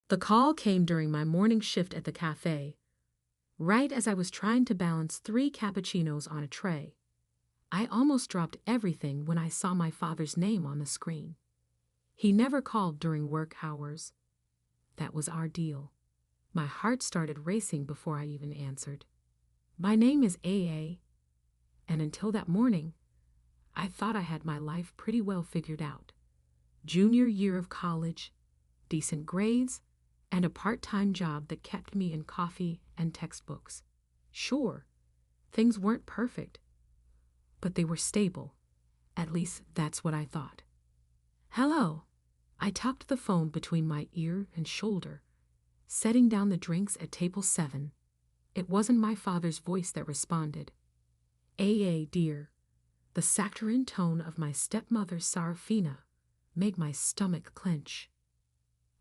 The call came during my morning shift at the cafe, right as I was trying to balance 3 cappuccinos on a tray. I almost dropped everything when I saw my father's name on the screen. He never called during work hours. That was our deal. My heart started racing before I even answered. My name is AA, and until that morning, I thought I had my life pretty well figured out. Junior year of college, decent grades, and a part-time job that kept me in coffee and textbooks. Sure, things weren't perfect, but they were stable. At least that's what I thought. Hello. I tucked the phone between my ear and shoulder, setting down the drinks at table 7. It wasn't my father's voice that responded. AA, dear. The saccharine tone of my stepmother Sarafina made my stomach clench.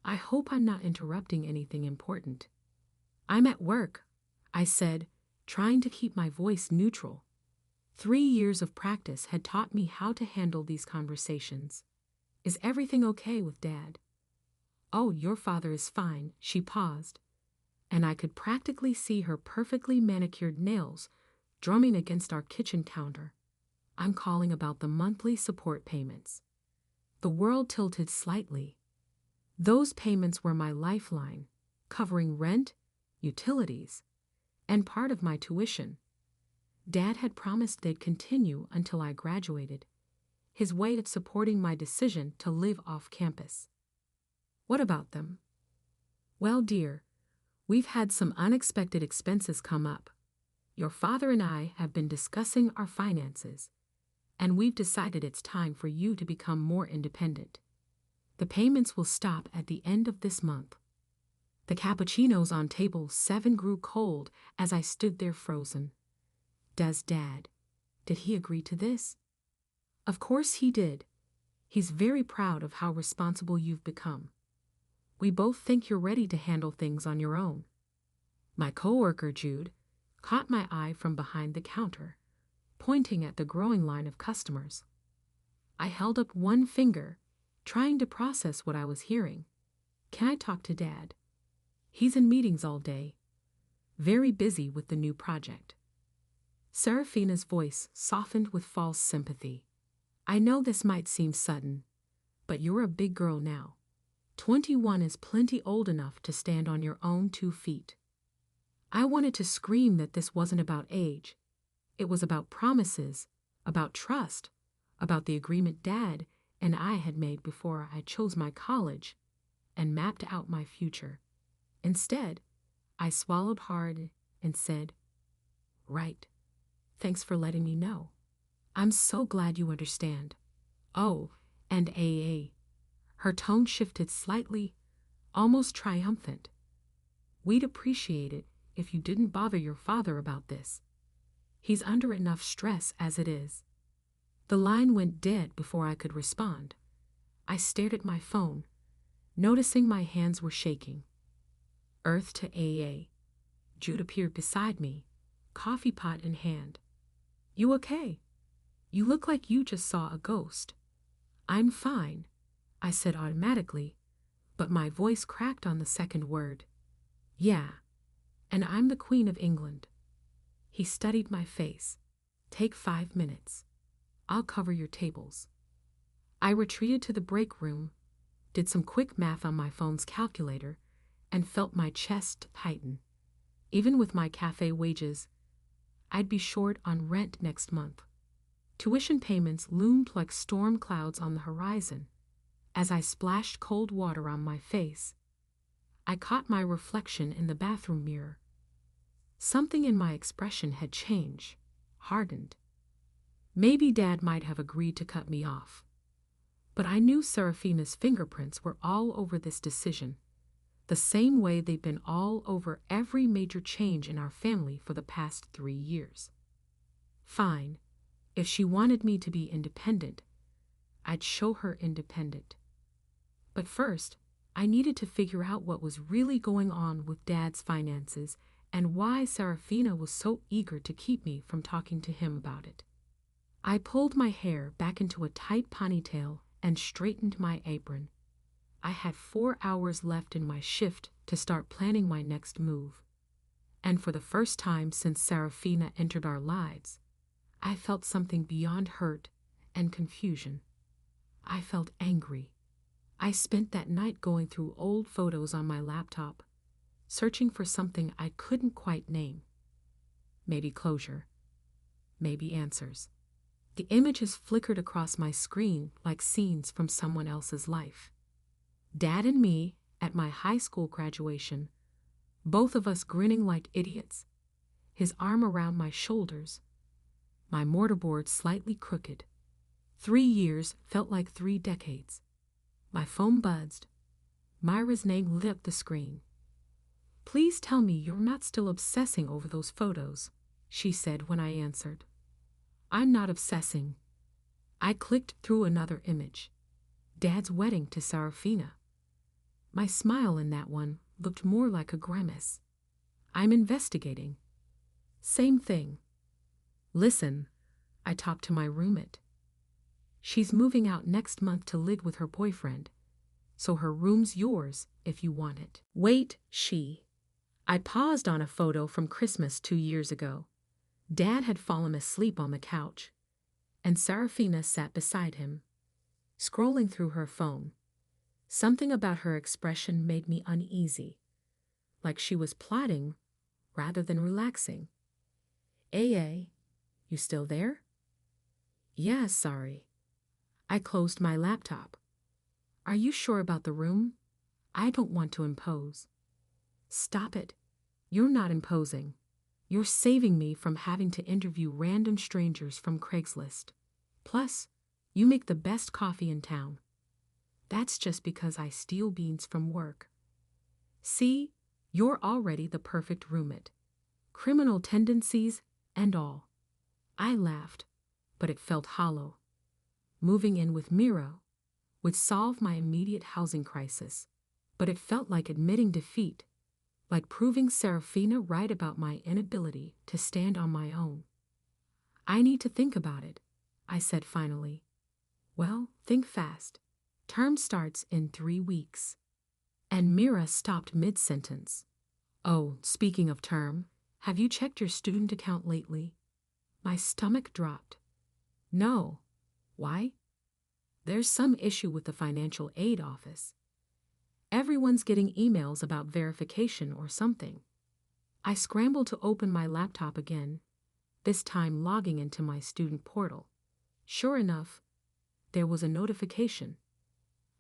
I hope I'm not interrupting anything important. I'm at work, I said, trying to keep my voice neutral. 3 years of practice had taught me how to handle these conversations. Is everything okay with Dad? Oh, your father is fine, she paused, and I could practically see her perfectly manicured nails drumming against our kitchen counter. I'm calling about the monthly support payments. The world tilted slightly. Those payments were my lifeline, covering rent, utilities, and part of my tuition. Dad had promised they'd continue until I graduated, his way of supporting my decision to live off campus. What about them? Well, dear, we've had some unexpected expenses come up. Your father and I have been discussing our finances, and we've decided it's time for you to become more independent. The payments will stop at the end of this month. The cappuccinos on table 7 grew cold as I stood there frozen. Does Dad? Did he agree to this? Of course he did. He's very proud of how responsible you've become. We both think you're ready to handle things on your own. My coworker, Jude, caught my eye from behind the counter, pointing at the growing line of customers. I held up one finger, trying to process what I was hearing. Can I talk to Dad? He's in meetings all day, very busy with the new project. Serafina's voice softened with false sympathy. I know this might seem sudden, but you're a big girl now. 21 is plenty old enough to stand on your own 2 feet. I wanted to scream that this wasn't about age. It was about promises, about trust, about the agreement Dad and I had made before I chose my college and mapped out my future. Instead, I swallowed hard and said, Right. Thanks for letting me know. I'm so glad you understand. Oh, and AA. Her tone shifted slightly, almost triumphant. We'd appreciate it if you didn't bother your father about this. He's under enough stress as it is. The line went dead before I could respond. I stared at my phone, noticing my hands were shaking. Earth to AA. Jude appeared beside me, coffee pot in hand. You okay? You look like you just saw a ghost. I'm fine, I said automatically, but my voice cracked on the second word. Yeah, and I'm the Queen of England. He studied my face. Take 5 minutes. I'll cover your tables. I retreated to the break room, did some quick math on my phone's calculator, and felt my chest tighten. Even with my cafe wages, I'd be short on rent next month. Tuition payments loomed like storm clouds on the horizon. As I splashed cold water on my face, I caught my reflection in the bathroom mirror. Something in my expression had changed, hardened. Maybe Dad might have agreed to cut me off, but I knew Serafina's fingerprints were all over this decision, the same way they've been all over every major change in our family for the past 3 years. Fine, if she wanted me to be independent, I'd show her independent. But first, I needed to figure out what was really going on with Dad's finances and why Serafina was so eager to keep me from talking to him about it. I pulled my hair back into a tight ponytail and straightened my apron. I had 4 hours left in my shift to start planning my next move. And for the first time since Serafina entered our lives, I felt something beyond hurt and confusion. I felt angry. I spent that night going through old photos on my laptop, searching for something I couldn't quite name. Maybe closure. Maybe answers. The images flickered across my screen like scenes from someone else's life. Dad and me at my high school graduation, both of us grinning like idiots, his arm around my shoulders, my mortarboard slightly crooked. 3 years felt like 3 decades. My phone buzzed. Myra's name lit up the screen. "Please tell me you're not still obsessing over those photos," she said when I answered. "I'm not obsessing." I clicked through another image. Dad's wedding to Serafina. My smile in that one looked more like a grimace. "I'm investigating." "Same thing." "Listen," I talked to my roommate. "She's moving out next month to live with her boyfriend, so her room's yours if you want it." "Wait, she." I paused on a photo from Christmas 2 years ago. Dad had fallen asleep on the couch, and Serafina sat beside him, scrolling through her phone. Something about her expression made me uneasy, like she was plotting rather than relaxing. "AA, you still there?" "Yeah, sorry." I closed my laptop. "Are you sure about the room? I don't want to impose." "Stop it. You're not imposing. You're saving me from having to interview random strangers from Craigslist. Plus, you make the best coffee in town. That's just because I steal beans from work. See, you're already the perfect roommate. Criminal tendencies and all." I laughed, but it felt hollow. Moving in with Mira would solve my immediate housing crisis, but it felt like admitting defeat, like proving Serafina right about my inability to stand on my own. "I need to think about it," I said finally. "Well, think fast. Term starts in 3 weeks." And Mira stopped mid-sentence. "Oh, speaking of term, have you checked your student account lately?" My stomach dropped. "No." "Why?" "There's some issue with the financial aid office. Everyone's getting emails about verification or something." I scrambled to open my laptop again, this time logging into my student portal. Sure enough, there was a notification.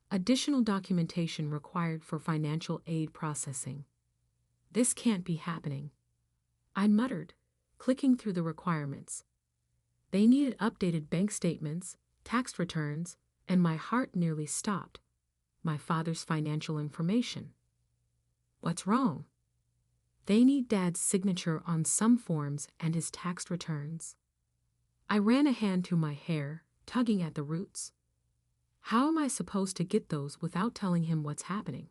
Additional documentation required for financial aid processing. This can't be happening. I muttered, clicking through the requirements. They needed updated bank statements, tax returns, and my heart nearly stopped. My father's financial information. What's wrong? They need Dad's signature on some forms and his tax returns. I ran a hand through my hair, tugging at the roots. How am I supposed to get those without telling him what's happening?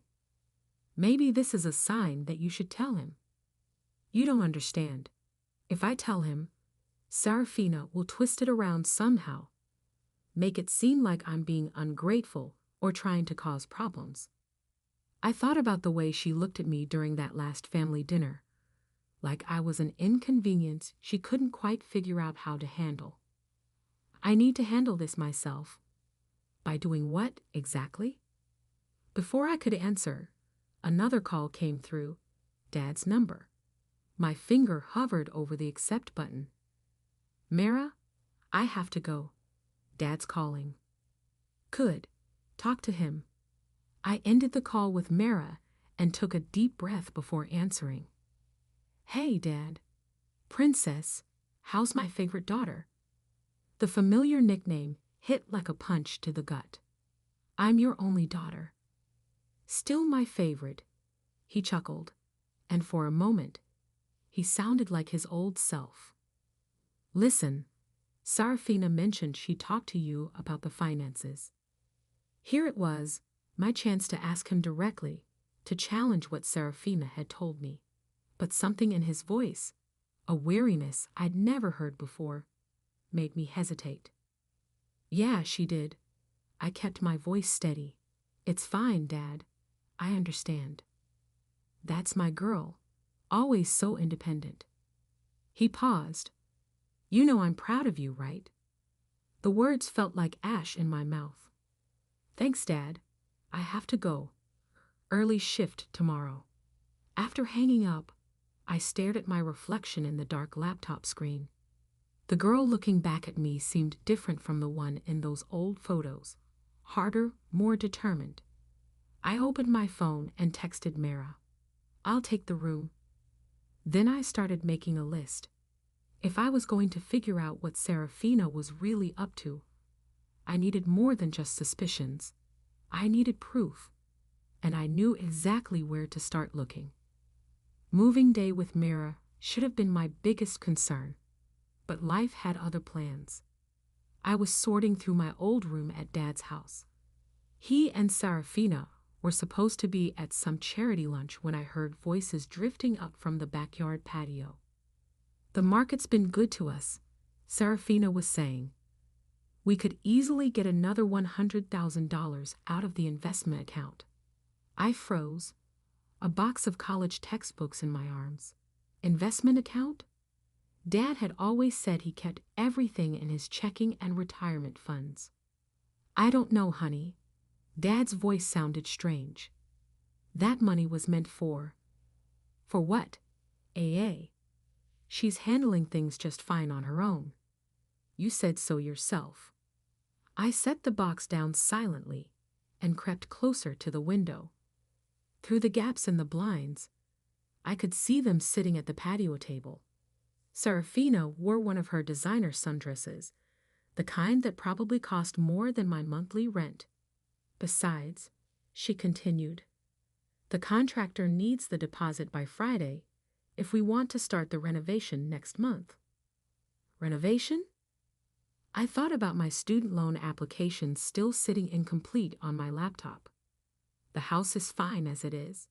Maybe this is a sign that you should tell him. You don't understand. If I tell him, Serafina will twist it around somehow, make it seem like I'm being ungrateful or trying to cause problems. I thought about the way she looked at me during that last family dinner, like I was an inconvenience she couldn't quite figure out how to handle. I need to handle this myself. By doing what, exactly? Before I could answer, another call came through, Dad's number. My finger hovered over the accept button. "Mara, I have to go. Dad's calling." "Good. Talk to him." I ended the call with Mara and took a deep breath before answering. "Hey, Dad." "Princess, how's my favorite daughter?" The familiar nickname hit like a punch to the gut. "I'm your only daughter." "Still my favorite," he chuckled, and for a moment, he sounded like his old self. "Listen, Serafina mentioned she talked to you about the finances." Here it was, my chance to ask him directly, to challenge what Serafina had told me. But something in his voice, a weariness I'd never heard before, made me hesitate. "Yeah, she did." I kept my voice steady. It's fine, Dad. I understand. That's my girl, always so independent. He paused. You know I'm proud of you, right? The words felt like ash in my mouth. Thanks, Dad. I have to go. Early shift tomorrow. After hanging up, I stared at my reflection in the dark laptop screen. The girl looking back at me seemed different from the one in those old photos. Harder, more determined. I opened my phone and texted Mara. I'll take the room. Then I started making a list. If I was going to figure out what Serafina was really up to, I needed more than just suspicions. I needed proof, and I knew exactly where to start looking. Moving day with Mara should have been my biggest concern, but life had other plans. I was sorting through my old room at Dad's house. He and Serafina were supposed to be at some charity lunch when I heard voices drifting up from the backyard patio. The market's been good to us, Serafina was saying. We could easily get another $100,000 out of the investment account. I froze, a box of college textbooks in my arms. Investment account? Dad had always said he kept everything in his checking and retirement funds. I don't know, honey. Dad's voice sounded strange. That money was meant for what? AA. She's handling things just fine on her own. You said so yourself. I set the box down silently and crept closer to the window. Through the gaps in the blinds, I could see them sitting at the patio table. Serafina wore one of her designer sundresses, the kind that probably cost more than my monthly rent. Besides, she continued, the contractor needs the deposit by Friday if we want to start the renovation next month. Renovation? I thought about my student loan application still sitting incomplete on my laptop. The house is fine as it is,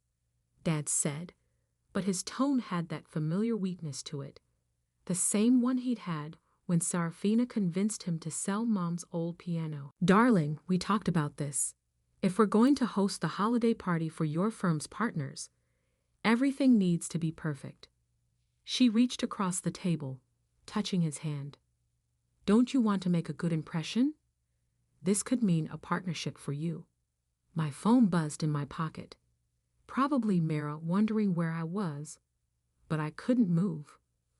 Dad said, but his tone had that familiar weakness to it, the same one he'd had when Serafina convinced him to sell Mom's old piano. Darling, we talked about this. If we're going to host the holiday party for your firm's partners, everything needs to be perfect. She reached across the table, touching his hand. Don't you want to make a good impression? This could mean a partnership for you. My phone buzzed in my pocket. Probably Mara wondering where I was, but I couldn't move,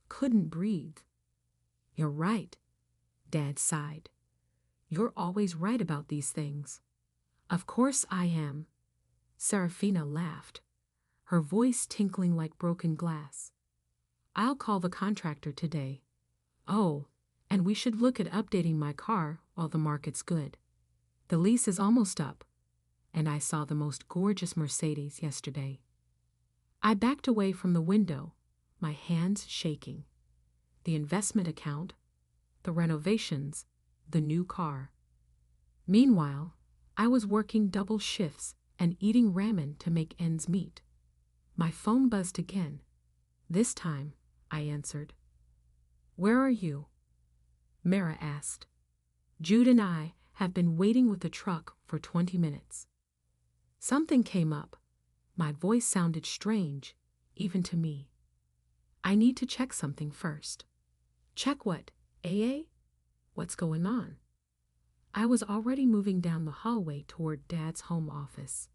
couldn't breathe. You're right, Dad sighed. You're always right about these things. Of course I am. Serafina laughed, her voice tinkling like broken glass. I'll call the contractor today. Oh, and we should look at updating my car while the market's good. The lease is almost up, and I saw the most gorgeous Mercedes yesterday. I backed away from the window, my hands shaking. The investment account, the renovations, the new car. Meanwhile, I was working double shifts and eating ramen to make ends meet. My phone buzzed again. This time, I answered. Where are you? Mara asked. Jude and I have been waiting with the truck for 20 minutes. Something came up. My voice sounded strange, even to me. I need to check something first. Check what? AA? What's going on? I was already moving down the hallway toward Dad's home office.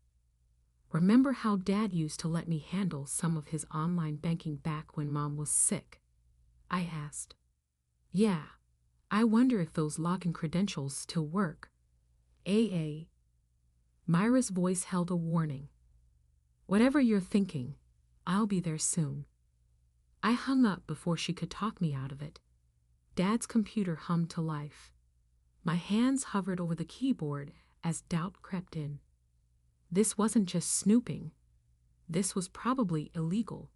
Remember how Dad used to let me handle some of his online banking back when Mom was sick? I asked. Yeah, I wonder if those login credentials still work. AA. Myra's voice held a warning. Whatever you're thinking, I'll be there soon. I hung up before she could talk me out of it. Dad's computer hummed to life. My hands hovered over the keyboard as doubt crept in. This wasn't just snooping. This was probably illegal.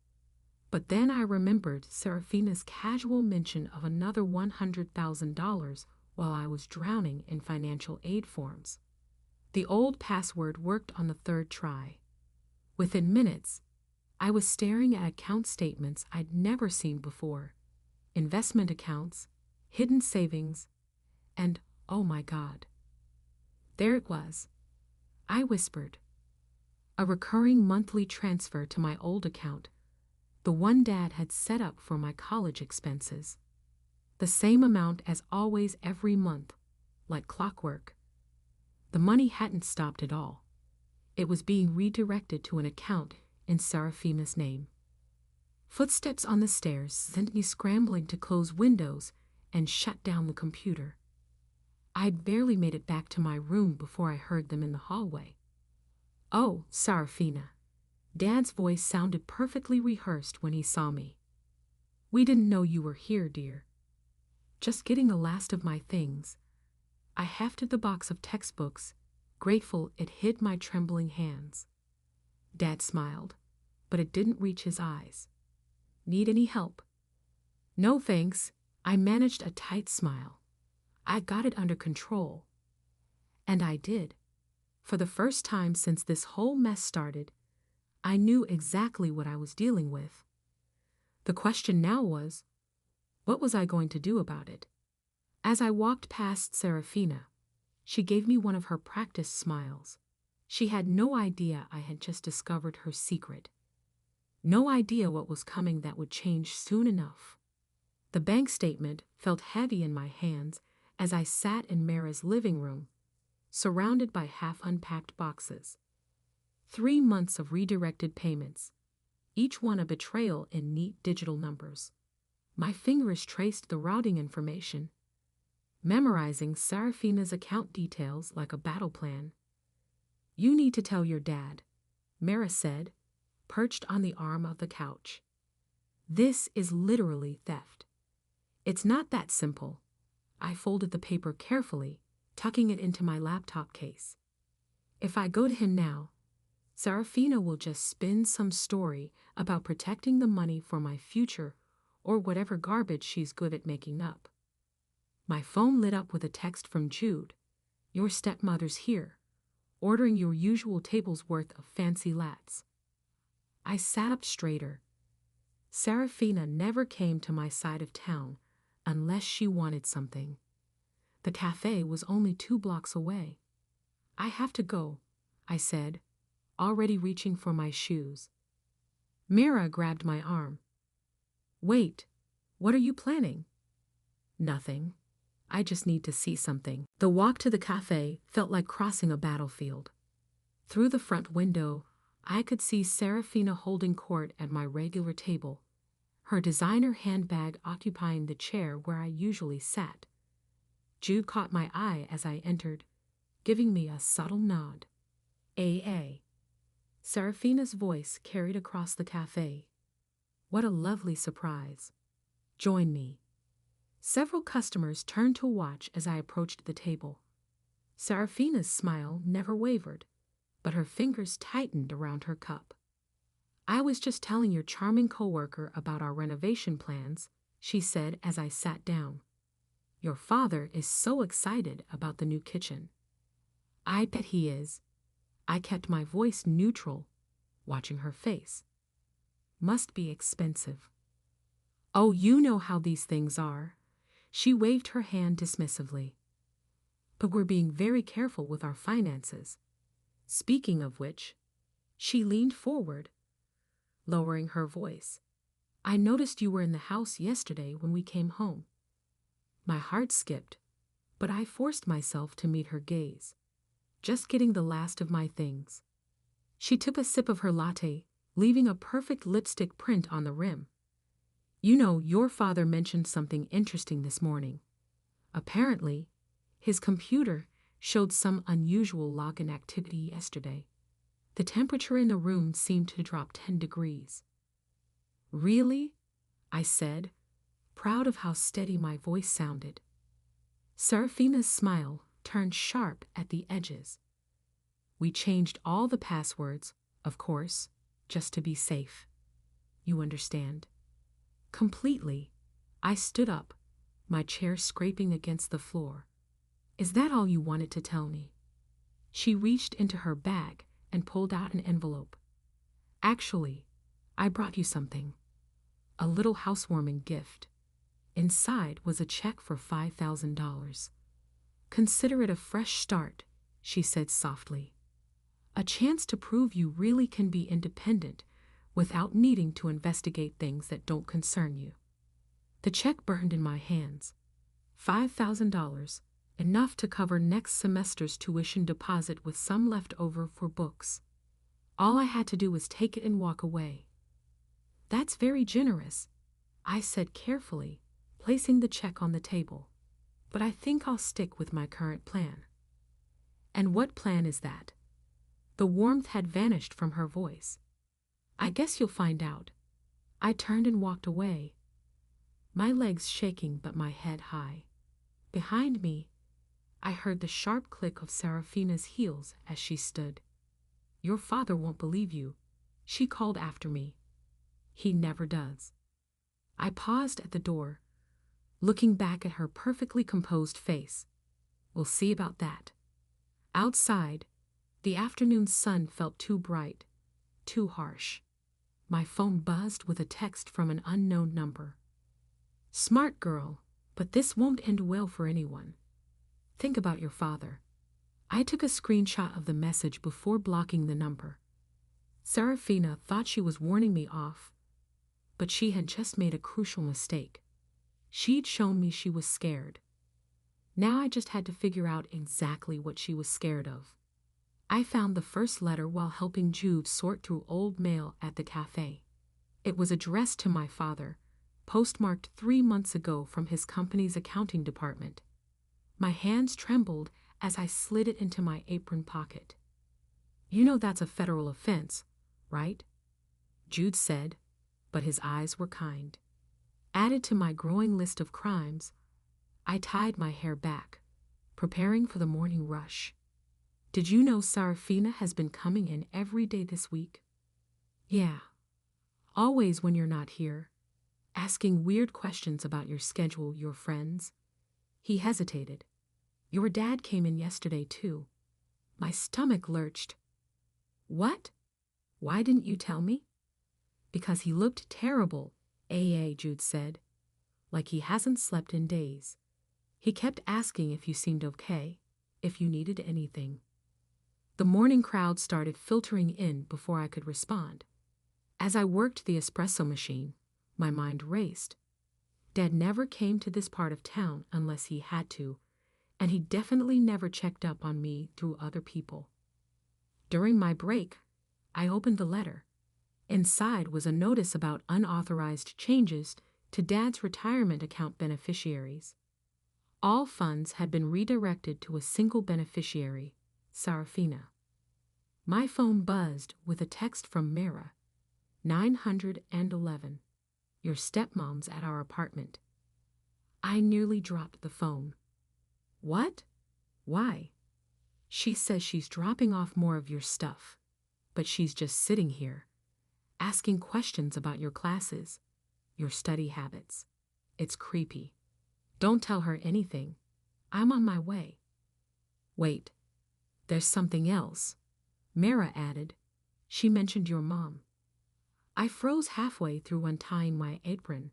But then I remembered Serafina's casual mention of another $100,000 while I was drowning in financial aid forms. The old password worked on the third try. Within minutes, I was staring at account statements I'd never seen before. Investment accounts, hidden savings, and oh my God. There it was. I whispered. A recurring monthly transfer to my old account, the one Dad had set up for my college expenses. The same amount as always every month, like clockwork. The money hadn't stopped at all. It was being redirected to an account in Serafina's name. Footsteps on the stairs sent me scrambling to close windows and shut down the computer. I'd barely made it back to my room before I heard them in the hallway. "Oh, Serafina." Dad's voice sounded perfectly rehearsed when he saw me. "We didn't know you were here, dear." Just getting the last of my things, I hefted the box of textbooks, grateful it hid my trembling hands. Dad smiled, but it didn't reach his eyes. "Need any help?" "No, thanks." I managed a tight smile. I got it under control. And I did. For the first time since this whole mess started, I knew exactly what I was dealing with. The question now was, what was I going to do about it? As I walked past Serafina, she gave me one of her practiced smiles. She had no idea I had just discovered her secret. No idea what was coming that would change soon enough. The bank statement felt heavy in my hands as I sat in Mara's living room, surrounded by half-unpacked boxes. 3 months of redirected payments, each one a betrayal in neat digital numbers. My fingers traced the routing information, memorizing Serafina's account details like a battle plan. "You need to tell your dad," Mara said, perched on the arm of the couch. "This is literally theft." "It's not that simple." I folded the paper carefully, tucking it into my laptop case. "If I go to him now, Serafina will just spin some story about protecting the money for my future or whatever garbage she's good at making up." My phone lit up with a text from Jude. "Your stepmother's here, ordering your usual table's worth of fancy lats." I sat up straighter. Serafina never came to my side of town unless she wanted something. The cafe was only 2 blocks away. "I have to go," I said, already reaching for my shoes. Mira grabbed my arm. "Wait, what are you planning?" "Nothing. I just need to see something." The walk to the cafe felt like crossing a battlefield. Through the front window, I could see Serafina holding court at my regular table, her designer handbag occupying the chair where I usually sat. Jude caught my eye as I entered, giving me a subtle nod. "AA." Serafina's voice carried across the cafe. What a lovely surprise. "Join me." Several customers turned to watch as I approached the table. Serafina's smile never wavered, but her fingers tightened around her cup. "I was just telling your charming coworker about our renovation plans," she said as I sat down. "Your father is so excited about the new kitchen." "I bet he is." I kept my voice neutral, watching her face. "Must be expensive." "Oh, you know how these things are." She waved her hand dismissively. "But we're being very careful with our finances. Speaking of which," she leaned forward, lowering her voice. "I noticed you were in the house yesterday when we came home." My heart skipped, but I forced myself to meet her gaze, just getting the last of my things. She took a sip of her latte, leaving a perfect lipstick print on the rim. "You know, your father mentioned something interesting this morning. Apparently, his computer showed some unusual login activity yesterday. The temperature in the room seemed to drop 10 degrees. "Really?" I said, proud of how steady my voice sounded. Serafina's smile turned sharp at the edges. "We changed all the passwords, of course, just to be safe. You understand?" "Completely." I stood up, my chair scraping against the floor. "Is that all you wanted to tell me?" She reached into her bag and pulled out an envelope. "Actually, I brought you something. A little housewarming gift." Inside was a check for $5,000. "Consider it a fresh start," she said softly. A chance to prove you really can be independent without needing to investigate things that don't concern you. The check burned in my hands. $5,000, enough to cover next semester's tuition deposit with some left over for books. All I had to do was take it and walk away. That's very generous, I said carefully, placing the check on the table. But I think I'll stick with my current plan. And what plan is that? The warmth had vanished from her voice. I guess you'll find out. I turned and walked away, my legs shaking but my head high. Behind me, I heard the sharp click of Serafina's heels as she stood. Your father won't believe you, she called after me. He never does. I paused at the door, looking back at her perfectly composed face. We'll see about that. Outside, the afternoon sun felt too bright, too harsh. My phone buzzed with a text from an unknown number. Smart girl, but this won't end well for anyone. Think about your father. I took a screenshot of the message before blocking the number. Serafina thought she was warning me off, but she had just made a crucial mistake. She'd shown me she was scared. Now I just had to figure out exactly what she was scared of. I found the first letter while helping Jude sort through old mail at the cafe. It was addressed to my father, postmarked 3 months ago from his company's accounting department. My hands trembled as I slid it into my apron pocket. You know that's a federal offense, right? Jude said, but his eyes were kind. Added to my growing list of crimes, I tied my hair back, preparing for the morning rush. Did you know Serafina has been coming in every day this week? Yeah. Always when you're not here, asking weird questions about your schedule, your friends. He hesitated. Your dad came in yesterday, too. My stomach lurched. What? Why didn't you tell me? Because he looked terrible, Jude said, like he hasn't slept in days. He kept asking if you seemed okay, if you needed anything. The morning crowd started filtering in before I could respond. As I worked the espresso machine, my mind raced. Dad never came to this part of town unless he had to, and he definitely never checked up on me through other people. During my break, I opened the letter. Inside was a notice about unauthorized changes to Dad's retirement account beneficiaries. All funds had been redirected to a single beneficiary, Serafina. My phone buzzed with a text from Mara, 911. Your stepmom's at our apartment. I nearly dropped the phone. What? Why? She says she's dropping off more of your stuff, but she's just sitting here, asking questions about your classes, your study habits. It's creepy. Don't tell her anything. I'm on my way. Wait, there's something else. Mara added. She mentioned your mom. I froze halfway through untying my apron.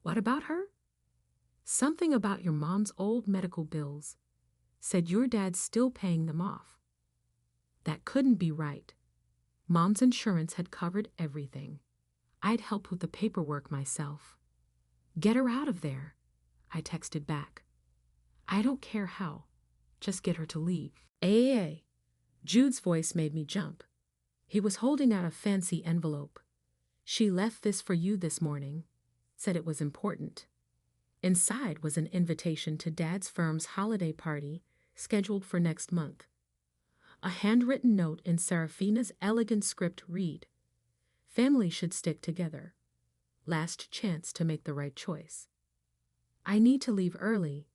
What about her? Something about your mom's old medical bills. Said your dad's still paying them off. That couldn't be right. Mom's insurance had covered everything. I'd helped with the paperwork myself. Get her out of there, I texted back. I don't care how. Just get her to leave. Jude's voice made me jump. He was holding out a fancy envelope. She left this for you this morning. Said it was important. Inside was an invitation to Dad's firm's holiday party scheduled for next month. A handwritten note in Serafina's elegant script read, Family should stick together. Last chance to make the right choice. I need to leave early,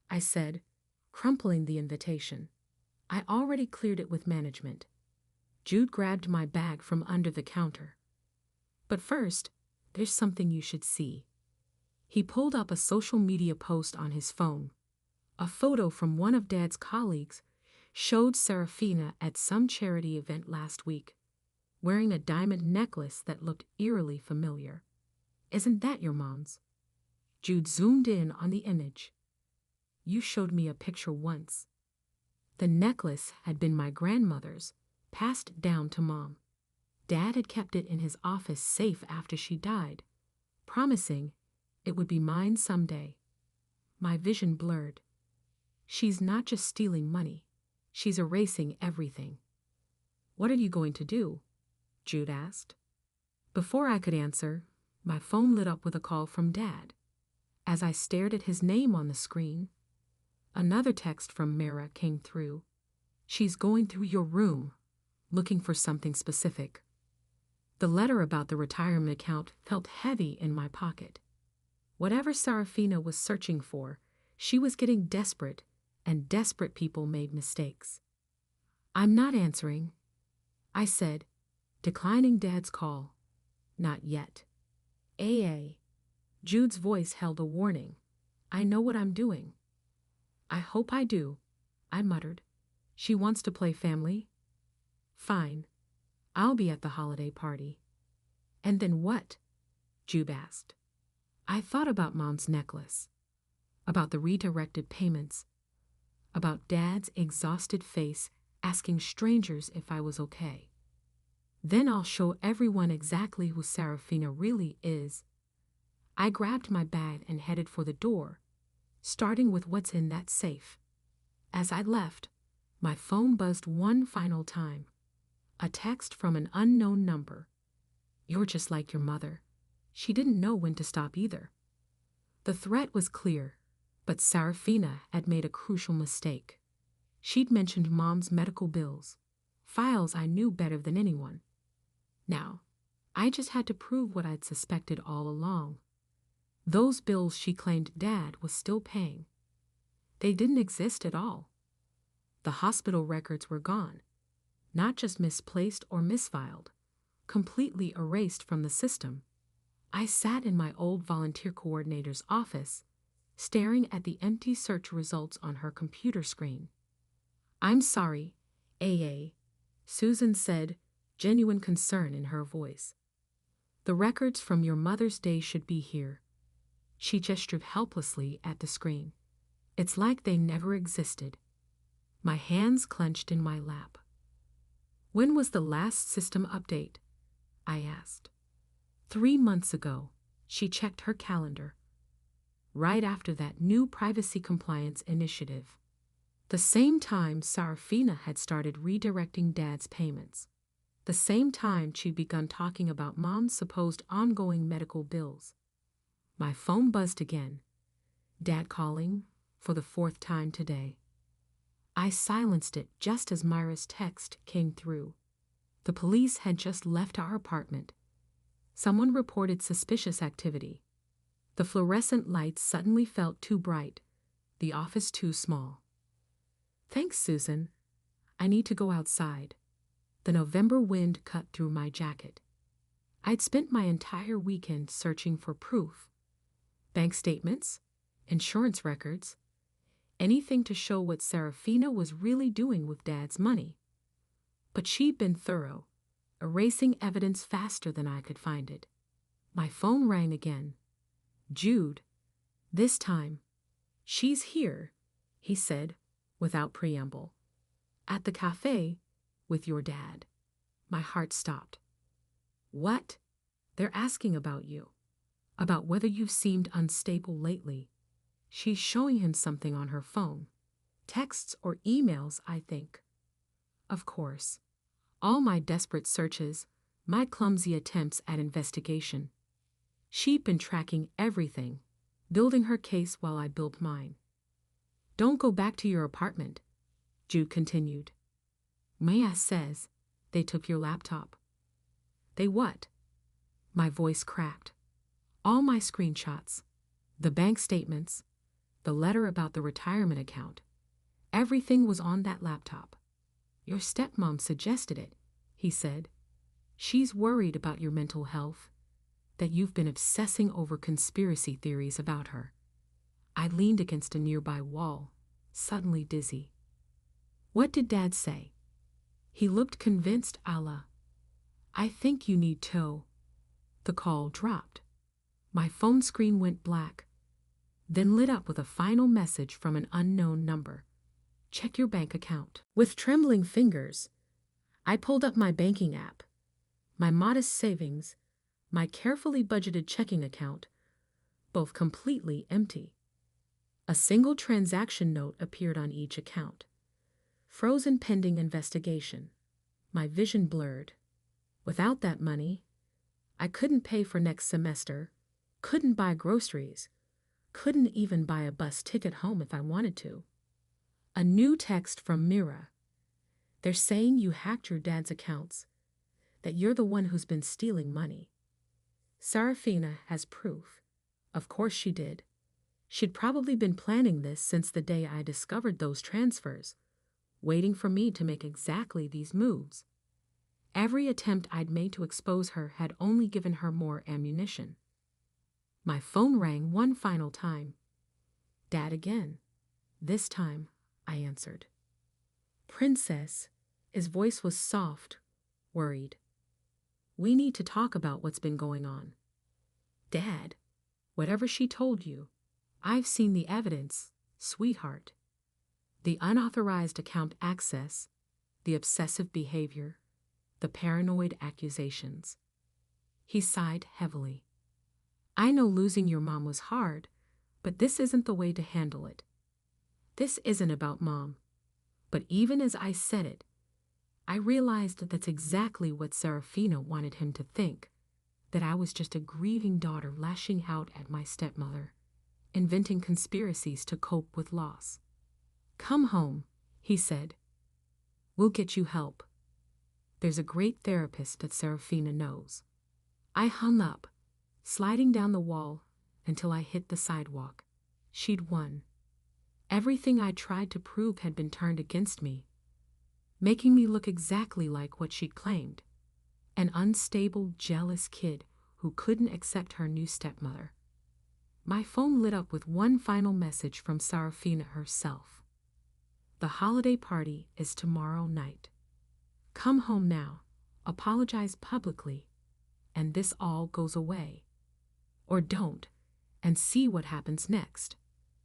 I said, crumpling the invitation. I already cleared it with management. Jude grabbed my bag from under the counter. But first, there's something you should see. He pulled up a social media post on his phone. A photo from one of Dad's colleagues showed Serafina at some charity event last week, wearing a diamond necklace that looked eerily familiar. Isn't that your mom's? Jude zoomed in on the image. You showed me a picture once. The necklace had been my grandmother's, passed down to Mom. Dad had kept it in his office safe after she died, promising it would be mine someday. My vision blurred. She's not just stealing money. She's erasing everything. "What are you going to do?" Jude asked. Before I could answer, my phone lit up with a call from Dad. As I stared at his name on the screen, another text from Mira came through. "She's going through your room, looking for something specific." The letter about the retirement account felt heavy in my pocket. Whatever Serafina was searching for, she was getting desperate, and desperate people made mistakes. "I'm not answering," I said, declining Dad's call. "Not yet." "AA." Jude's voice held a warning. "I know what I'm doing." "I hope I do," I muttered. "She wants to play family?" "Fine. I'll be at the holiday party." "And then what?" Jude asked. I thought about Mom's necklace, about the redirected payments, about Dad's exhausted face asking strangers if I was okay. "Then I'll show everyone exactly who Serafina really is." I grabbed my bag and headed for the door, starting with what's in that safe. As I left, my phone buzzed one final time. A text from an unknown number. "You're just like your mother." She didn't know when to stop either. The threat was clear, but Serafina had made a crucial mistake. She'd mentioned Mom's medical bills, files I knew better than anyone. Now, I just had to prove what I'd suspected all along. Those bills she claimed Dad was still paying. They didn't exist at all. The hospital records were gone, not just misplaced or misfiled, completely erased from the system. I sat in my old volunteer coordinator's office, staring at the empty search results on her computer screen. "I'm sorry, AA," Susan said, genuine concern in her voice. "The records from your mother's day should be here." She gestured helplessly at the screen. "It's like they never existed." My hands clenched in my lap. "When was the last system update?" I asked. 3 months ago." She checked her calendar. "Right after that new privacy compliance initiative. The same time Serafina had started redirecting Dad's payments. The same time she'd begun talking about Mom's supposed ongoing medical bills." My phone buzzed again. Dad calling for the 4th time today. I silenced it just as Myra's text came through. The police had just left our apartment. Someone reported suspicious activity. The fluorescent lights suddenly felt too bright, the office too small. "Thanks, Susan. I need to go outside." The November wind cut through my jacket. I'd spent my entire weekend searching for proof. Bank statements, insurance records, anything to show what Serafina was really doing with Dad's money. But she'd been thorough, erasing evidence faster than I could find it. My phone rang again. Jude. This time. "She's here," he said, without preamble. "At the cafe, with your dad." My heart stopped. "What?" "They're asking about you. About whether you've seemed unstable lately." She's showing him something on her phone. Texts or emails, I think. Of course. All my desperate searches, my clumsy attempts at investigation. She'd been tracking everything, building her case while I built mine. "Don't go back to your apartment," Jude continued. "Maya says they took your laptop." "They what?" My voice cracked. All my screenshots, the bank statements, the letter about the retirement account, everything was on that laptop. "Your stepmom suggested it," he said. "She's worried about your mental health, that you've been obsessing over conspiracy theories about her." I leaned against a nearby wall, suddenly dizzy. "What did Dad say?" He looked convinced, "I think you need to." The call dropped. My phone screen went black, then lit up with a final message from an unknown number. Check your bank account. With trembling fingers, I pulled up my banking app. My modest savings, my carefully budgeted checking account, both completely empty. A single transaction note appeared on each account. Frozen pending investigation. My vision blurred. Without that money, I couldn't pay for next semester, couldn't buy groceries, couldn't even buy a bus ticket home if I wanted to. A new text from Mira. They're saying you hacked your dad's accounts, that you're the one who's been stealing money. Serafina has proof. Of course she did. She'd probably been planning this since the day I discovered those transfers, waiting for me to make exactly these moves. Every attempt I'd made to expose her had only given her more ammunition. My phone rang one final time. Dad again. This time, I answered. Princess, his voice was soft, worried. We need to talk about what's been going on. Dad, whatever she told you, I've seen the evidence, sweetheart. The unauthorized account access, the obsessive behavior, the paranoid accusations. He sighed heavily. I know losing your mom was hard, but this isn't the way to handle it. This isn't about Mom. But even as I said it, I realized that that's exactly what Serafina wanted him to think, that I was just a grieving daughter lashing out at my stepmother, inventing conspiracies to cope with loss. Come home, he said. We'll get you help. There's a great therapist that Serafina knows. I hung up, sliding down the wall until I hit the sidewalk. She'd won. Everything I tried to prove had been turned against me, making me look exactly like what she'd claimed, an unstable, jealous kid who couldn't accept her new stepmother. My phone lit up with one final message from Serafina herself. The holiday party is tomorrow night. Come home now, apologize publicly, and this all goes away. Or don't, and see what happens next.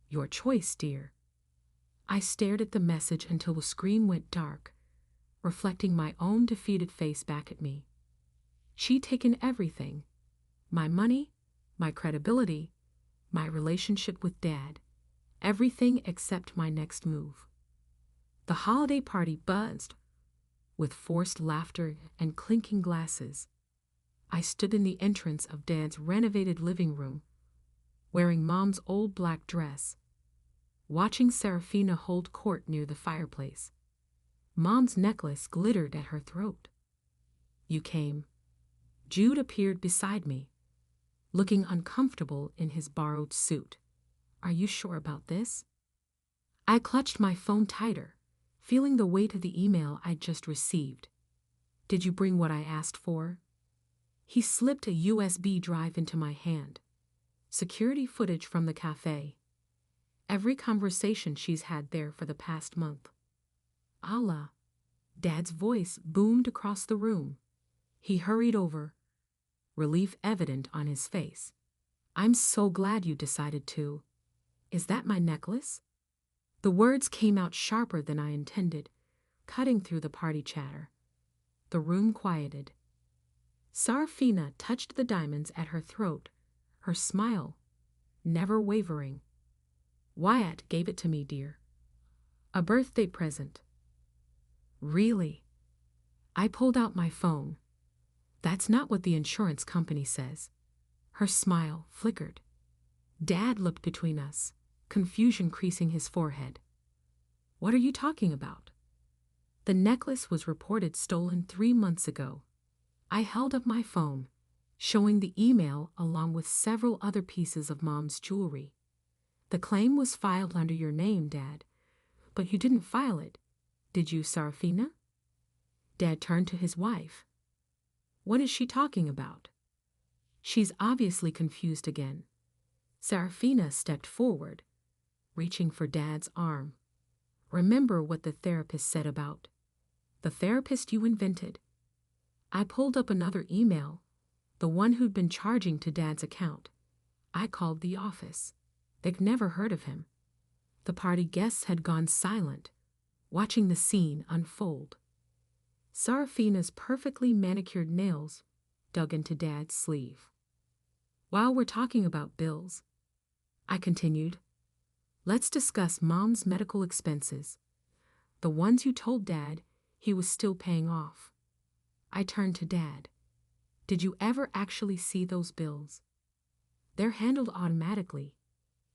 Your choice, dear. I stared at the message until the screen went dark, reflecting my own defeated face back at me. She'd taken everything. My money, my credibility, my relationship with Dad, everything except my next move. The holiday party buzzed, with forced laughter and clinking glasses. I stood in the entrance of Dad's renovated living room, wearing Mom's old black dress, watching Serafina hold court near the fireplace. Mom's necklace glittered at her throat. You came. Jude appeared beside me, looking uncomfortable in his borrowed suit. Are you sure about this? I clutched my phone tighter, feeling the weight of the email I'd just received. Did you bring what I asked for? He slipped a USB drive into my hand. Security footage from the cafe. Every conversation she's had there for the past month. Allah. Dad's voice boomed across the room. He hurried over, relief evident on his face. I'm so glad you decided to. Is that my necklace? The words came out sharper than I intended, cutting through the party chatter. The room quieted. Serafina touched the diamonds at her throat, her smile never wavering. Wyatt gave it to me, dear. A birthday present. Really? I pulled out my phone. That's not what the insurance company says. Her smile flickered. Dad looked between us, confusion creasing his forehead. What are you talking about? The necklace was reported stolen 3 months ago. I held up my phone, showing the email along with several other pieces of Mom's jewelry. The claim was filed under your name, Dad, but you didn't file it, did you, Serafina? Dad turned to his wife. What is she talking about? She's obviously confused again. Serafina stepped forward, reaching for Dad's arm. Remember what the therapist said about the therapist you invented. I pulled up another email, the one who'd been charging to Dad's account. I called the office. They'd never heard of him. The party guests had gone silent, watching the scene unfold. Serafina's perfectly manicured nails dug into Dad's sleeve. While we're talking about bills, I continued, let's discuss Mom's medical expenses, the ones you told Dad he was still paying off. I turned to Dad. Did you ever actually see those bills? They're handled automatically,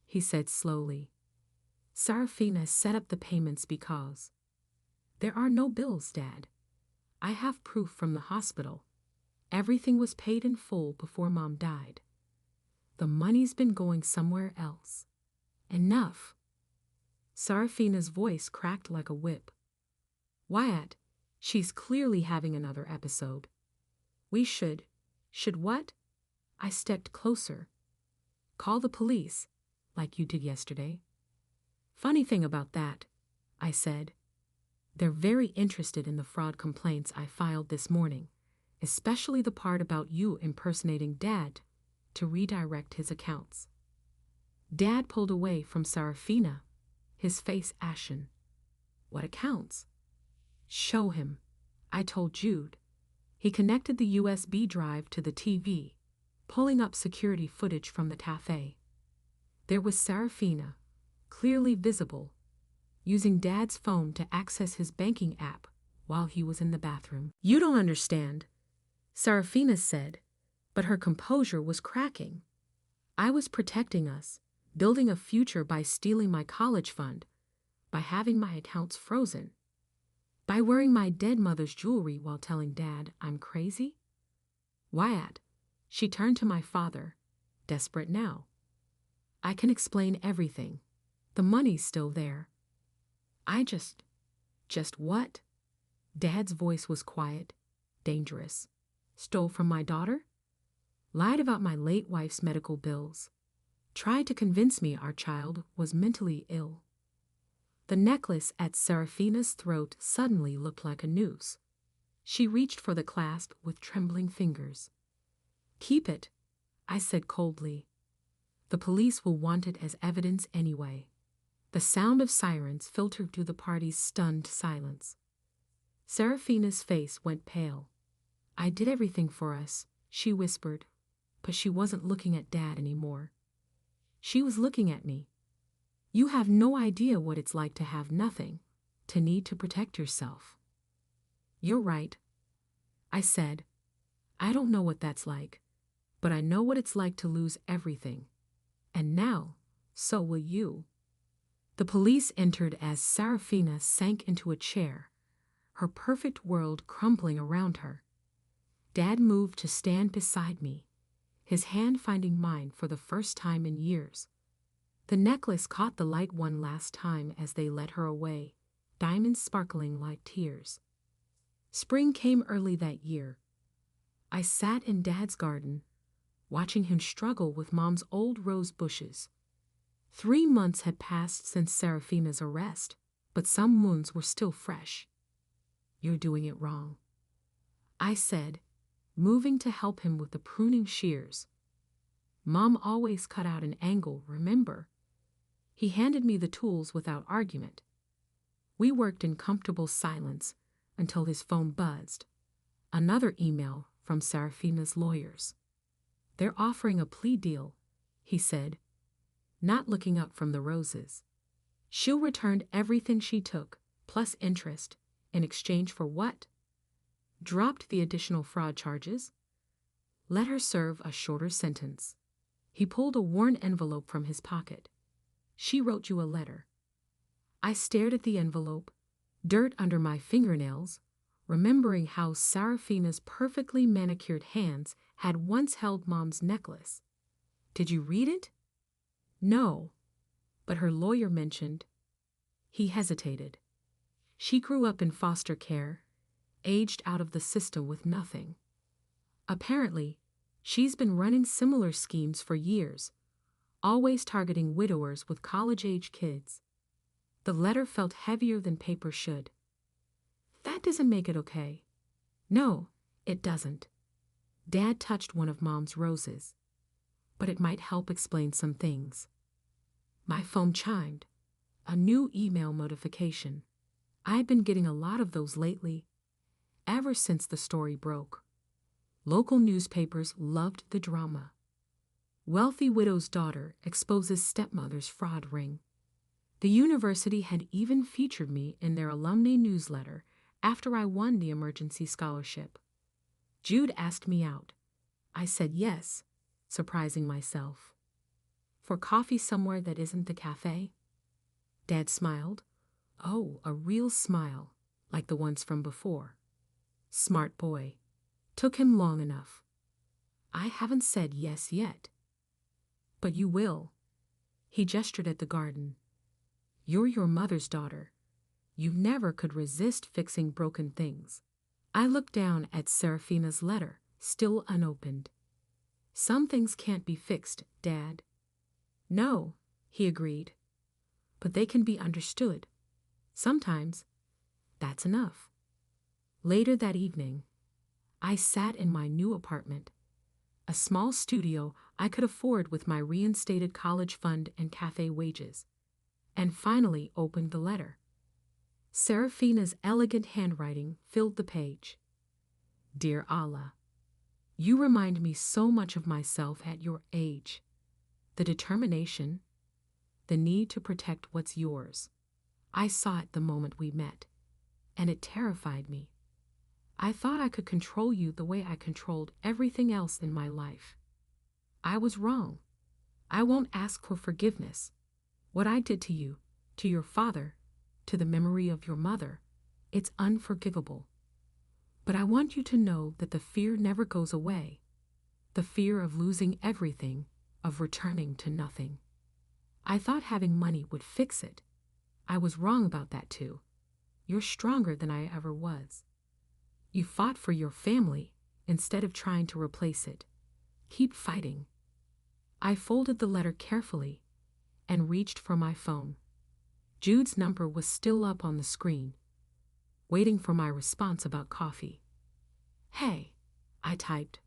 he said slowly. Serafina set up the payments because there are no bills, Dad. I have proof from the hospital. Everything was paid in full before Mom died. The money's been going somewhere else. Enough. Serafina's voice cracked like a whip. Wyatt, she's clearly having another episode. We should what? I stepped closer. Call the police, like you did yesterday. Funny thing about that, I said. They're very interested in the fraud complaints I filed this morning, especially the part about you impersonating Dad to redirect his accounts. Dad pulled away from Serafina, his face ashen. What accounts? Show him, I told Jude. He connected the USB drive to the TV, pulling up security footage from the cafe. There was Serafina, clearly visible, using Dad's phone to access his banking app while he was in the bathroom. You don't understand, Serafina said, but her composure was cracking. I was protecting us, building a future by stealing my college fund, by having my accounts frozen, by wearing my dead mother's jewelry while telling Dad I'm crazy. Wyatt, she turned to my father, desperate now. I can explain everything. The money's still there. I just what? Dad's voice was quiet, dangerous. Stole from my daughter? Lied about my late wife's medical bills. Tried to convince me our child was mentally ill. The necklace at Serafina's throat suddenly looked like a noose. She reached for the clasp with trembling fingers. Keep it, I said coldly. The police will want it as evidence anyway. The sound of sirens filtered through the party's stunned silence. Serafina's face went pale. I did everything for us, she whispered, but she wasn't looking at Dad anymore. She was looking at me. You have no idea what it's like to have nothing, to need to protect yourself. You're right, I said. I don't know what that's like, but I know what it's like to lose everything. And now, so will you. The police entered as Serafina sank into a chair, her perfect world crumbling around her. Dad moved to stand beside me, his hand finding mine for the first time in years. The necklace caught the light one last time as they led her away, diamonds sparkling like tears. Spring came early that year. I sat in Dad's garden, watching him struggle with Mom's old rose bushes. 3 months had passed since Serafina's arrest, but some wounds were still fresh. You're doing it wrong, I said, moving to help him with the pruning shears. Mom always cut out an angle, remember? He handed me the tools without argument. We worked in comfortable silence until his phone buzzed. Another email from Serafina's lawyers. They're offering a plea deal, he said, not looking up from the roses. She'll return everything she took, plus interest, in exchange for what? Dropped the additional fraud charges. Let her serve a shorter sentence. He pulled a worn envelope from his pocket. She wrote you a letter. I stared at the envelope, dirt under my fingernails, remembering how Serafina's perfectly manicured hands had once held Mom's necklace. Did you read it? No, but her lawyer mentioned. He hesitated. She grew up in foster care, aged out of the system with nothing. Apparently, she's been running similar schemes for years, always targeting widowers with college-age kids. The letter felt heavier than paper should. That doesn't make it okay. No, it doesn't. Dad touched one of Mom's roses. But it might help explain some things. My phone chimed. A new email notification. I've been getting a lot of those lately, ever since the story broke. Local newspapers loved the drama. Wealthy widow's daughter exposes stepmother's fraud ring. The university had even featured me in their alumni newsletter after I won the emergency scholarship. Jude asked me out. I said yes, surprising myself. For coffee somewhere that isn't the cafe? Dad smiled. Oh, a real smile, like the ones from before. Smart boy. Took him long enough. I haven't said yes yet. But you will. He gestured at the garden. You're your mother's daughter. You never could resist fixing broken things. I looked down at Seraphina's letter, still unopened. Some things can't be fixed, Dad. No, he agreed. But they can be understood. Sometimes, that's enough. Later that evening, I sat in my new apartment, a small studio I could afford with my reinstated college fund and cafe wages, and finally opened the letter. Seraphina's elegant handwriting filled the page. Dear Allah, you remind me so much of myself at your age. The determination, the need to protect what's yours. I saw it the moment we met, and it terrified me. I thought I could control you the way I controlled everything else in my life. I was wrong. I won't ask for forgiveness. What I did to you, to your father, to the memory of your mother, it's unforgivable. But I want you to know that the fear never goes away. The fear of losing everything, of returning to nothing. I thought having money would fix it. I was wrong about that too. You're stronger than I ever was. You fought for your family instead of trying to replace it. Keep fighting. I folded the letter carefully and reached for my phone. Jude's number was still up on the screen, waiting for my response about coffee. Hey, I typed.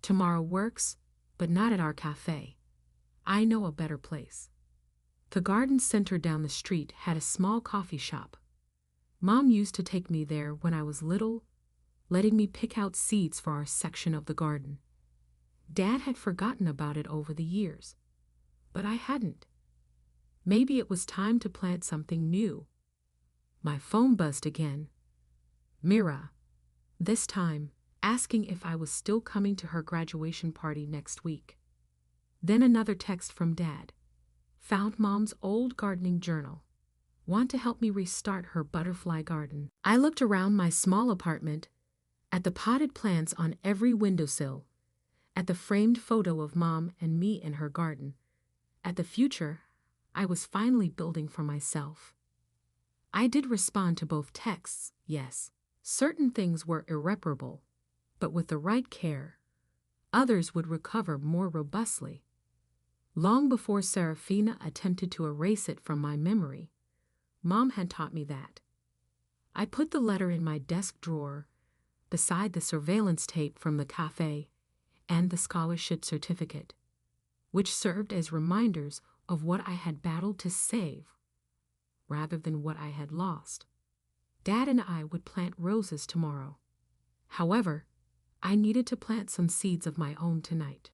Tomorrow works, but not at our cafe. I know a better place. The garden center down the street had a small coffee shop. Mom used to take me there when I was little, letting me pick out seeds for our section of the garden. Dad had forgotten about it over the years, but I hadn't. Maybe it was time to plant something new. My phone buzzed again. Mira, this time asking if I was still coming to her graduation party next week. Then another text from Dad. Found Mom's old gardening journal. Want to help me restart her butterfly garden. I looked around my small apartment, at the potted plants on every windowsill, at the framed photo of Mom and me in her garden, at the future I was finally building for myself. I did respond to both texts, yes. Certain things were irreparable, but with the right care, others would recover more robustly. Long before Seraphina attempted to erase it from my memory, Mom had taught me that. I put the letter in my desk drawer, beside the surveillance tape from the cafe and the scholarship certificate, which served as reminders of what I had battled to save, rather than what I had lost. Dad and I would plant roses tomorrow. However, I needed to plant some seeds of my own tonight.